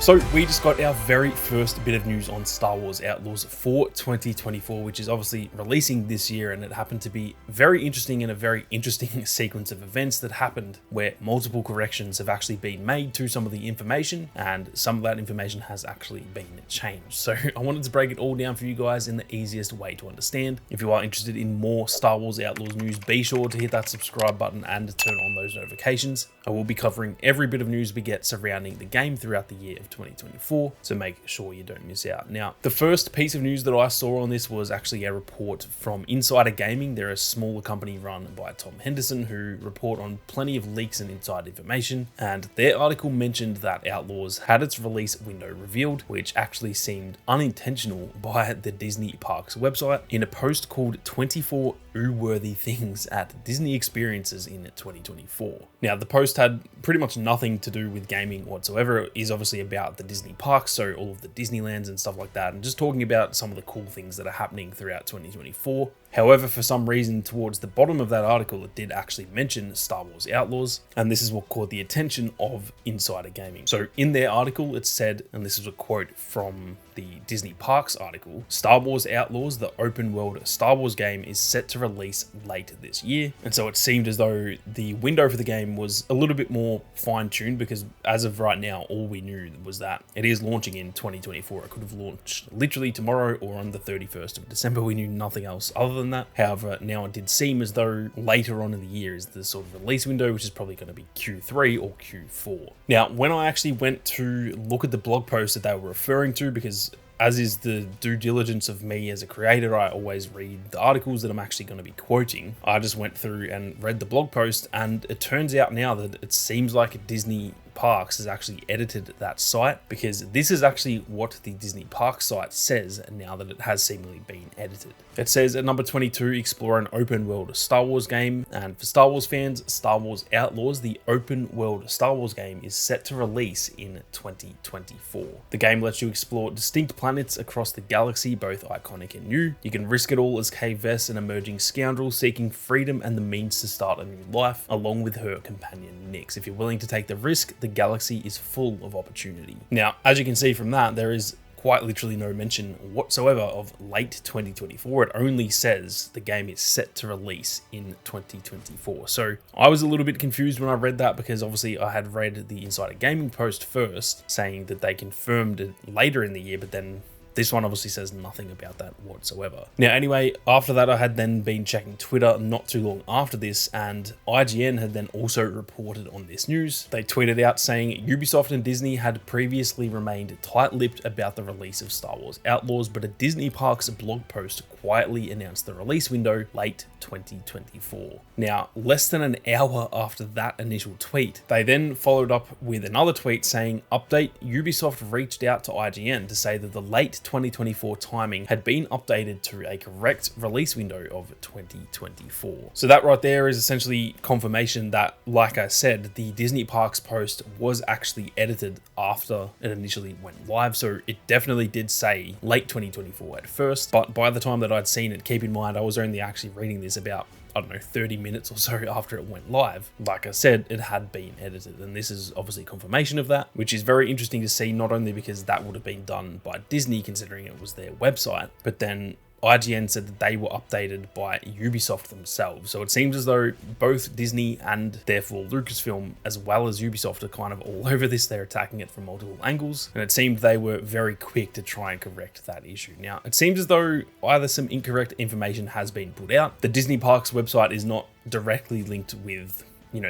So we just got our very first bit of news on Star Wars Outlaws for 2024, which is obviously releasing this year, and it happened to be very interesting in a very interesting sequence of events that happened where multiple corrections have actually been made to some of the information, and some of that information has actually been changed. So I wanted to break it all down for you guys in the easiest way to understand. If you are interested in more Star Wars Outlaws news, be sure to hit that subscribe button and turn on those notifications. I will be covering every bit of news we get surrounding the game throughout the year of 2024, so make sure you don't miss out. Now, the first piece of news that I saw on this was actually a report from Insider Gaming. They're a smaller company run by Tom Henderson who report on plenty of leaks and inside information, and their article mentioned that Outlaws had its release window revealed, which actually seemed unintentional by the Disney Parks website in a post called 24 worthy things at Disney Experiences in 2024. Now, the post had pretty much nothing to do with gaming whatsoever. It is obviously about the Disney parks, so all of the Disneylands and stuff like that, and just talking about some of the cool things that are happening throughout 2024. However, for some reason, towards the bottom of that article, it did actually mention Star Wars Outlaws, and this is what caught the attention of Insider Gaming. So in their article, it said, and this is a quote from the Disney Parks article, Star Wars Outlaws, the open world Star Wars game, is set to release late this year. And so it seemed as though the window for the game was a little bit more fine-tuned, because as of right now, all we knew was that it is launching in 2024. It could have launched literally tomorrow or on the 31st of December. We knew nothing else other than that. However, now it did seem as though later on in the year is the sort of release window, which is probably going to be Q3 or Q4. Now, when I actually went to look at the blog post that they were referring to, because as is the due diligence of me as a creator, I always read the articles that I'm actually going to be quoting. I just went through and read the blog post, and it turns out now that it seems like Disney Parks has actually edited that site, because this is actually what the Disney Parks site says now that it has seemingly been edited. It says at number 22, explore an open world Star Wars game, and for Star Wars fans, Star Wars Outlaws, the open world Star Wars game, is set to release in 2024. The game lets you explore distinct planets across the galaxy, both iconic and new. You can risk it all as Kay Vess, an emerging scoundrel seeking freedom and the means to start a new life, along with her companion Nix. If you're willing to take the risk, the galaxy is full of opportunity. Now, as you can see from that, there is quite literally no mention whatsoever of late 2024. It only says the game is set to release in 2024. So I was a little bit confused when I read that, because obviously I had read the Insider Gaming post first saying that they confirmed it later in the year, but then this one obviously says nothing about that whatsoever. Now, anyway, after that, I had then been checking Twitter not too long after this, and IGN had then also reported on this news. They tweeted out saying Ubisoft and Disney had previously remained tight-lipped about the release of Star Wars Outlaws, but a Disney Parks blog post quietly announced the release window late 2024. Now, less than an hour after that initial tweet, they then followed up with another tweet saying, update, Ubisoft reached out to IGN to say that the late 2024 timing had been updated to a correct release window of 2024. So that right there is essentially confirmation that, like I said, the Disney Parks post was actually edited after it initially went live. So it definitely did say late 2024 at first, but by the time that I'd seen it, keep in mind, I was only actually reading this about 30 minutes or so after it went live. Like I said, it had been edited, and this is obviously confirmation of that, which is very interesting to see, not only because that would have been done by Disney considering it was their website, but then IGN said that they were updated by Ubisoft themselves. So it seems as though both Disney and therefore Lucasfilm, as well as Ubisoft, are kind of all over this. They're attacking it from multiple angles, and it seemed they were very quick to try and correct that issue. Now, it seems as though either some incorrect information has been put out. The Disney Parks website is not directly linked with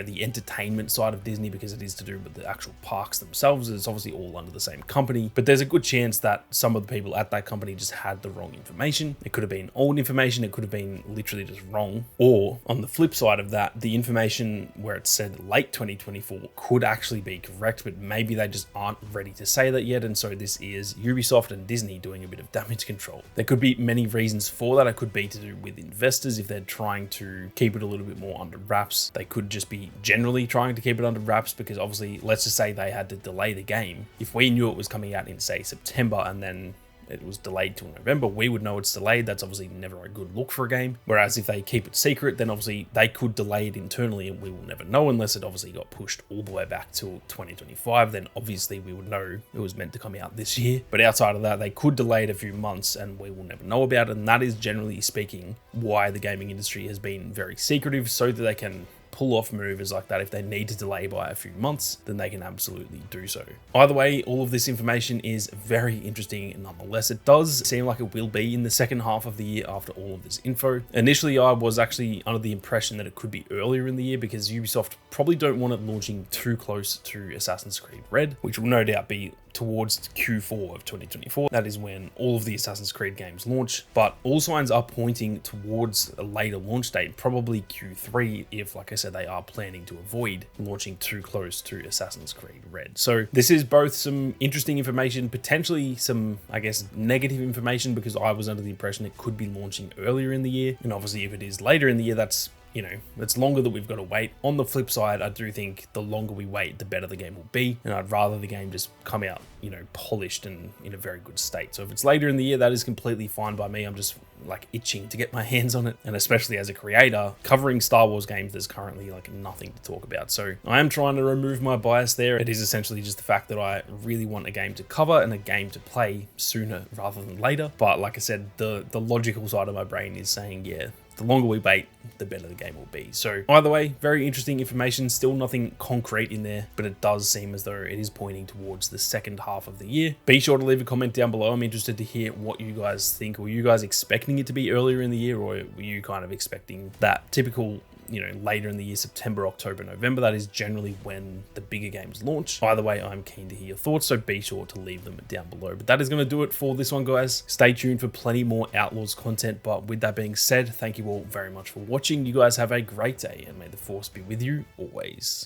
the entertainment side of Disney, because it is to do with the actual parks themselves. It's obviously all under the same company, but there's a good chance that some of the people at that company just had the wrong information. It could have been old information, it could have been literally just wrong, or on the flip side of that, the information where it said late 2024 could actually be correct, but maybe they just aren't ready to say that yet, and so this is Ubisoft and Disney doing a bit of damage control. There could be many reasons for that. It could be to do with investors. If they're trying to keep it a little bit more under wraps, they could just be generally trying to keep it under wraps, because obviously, let's just say they had to delay the game. If we knew it was coming out in, say, September, and then it was delayed till November, we would know it's delayed. That's obviously never a good look for a game. Whereas if they keep it secret, then obviously they could delay it internally and we will never know unless it obviously got pushed all the way back till 2025. Then obviously we would know it was meant to come out this year. But outside of that, they could delay it a few months and we will never know about it. And that is generally speaking why the gaming industry has been very secretive, so that they can pull off maneuvers like that. If they need to delay by a few months, then they can absolutely do so. Either way, all of this information is very interesting nonetheless. It does seem like it will be in the second half of the year after all of this info. Initially, I was actually under the impression that it could be earlier in the year because Ubisoft probably don't want it launching too close to Assassin's Creed Red, which will no doubt be towards Q4 of 2024. That is when all of the Assassin's Creed games launch, but all signs are pointing towards a later launch date, probably Q3, if, like I said, they are planning to avoid launching too close to Assassin's Creed Red. So this is both some interesting information, potentially some, I guess, negative information, because I was under the impression it could be launching earlier in the year. And obviously if it is later in the year, that's, you know, it's longer that we've got to wait. On the flip side, I do think the longer we wait, the better the game will be. And I'd rather the game just come out, you know, polished and in a very good state. So if it's later in the year, that is completely fine by me. I'm just like itching to get my hands on it. And especially as a creator, covering Star Wars games, there's currently like nothing to talk about. So I am trying to remove my bias there. It is essentially just the fact that I really want a game to cover and a game to play sooner rather than later. But like I said, the logical side of my brain is saying, yeah, the longer we wait, the better the game will be. So either way, very interesting information. Still nothing concrete in there, but it does seem as though it is pointing towards the second half of the year. Be sure to leave a comment down below. I'm interested to hear what you guys think. Were you guys expecting it to be earlier in the year, or were you kind of expecting that typical, you know, later in the year, September, October, November? That is generally when the bigger games launch. Either way, I'm keen to hear your thoughts, so be sure to leave them down below. But that is going to do it for this one, guys. Stay tuned for plenty more Outlaws content. But with that being said, thank you all very much for watching. You guys have a great day, and may the force be with you always.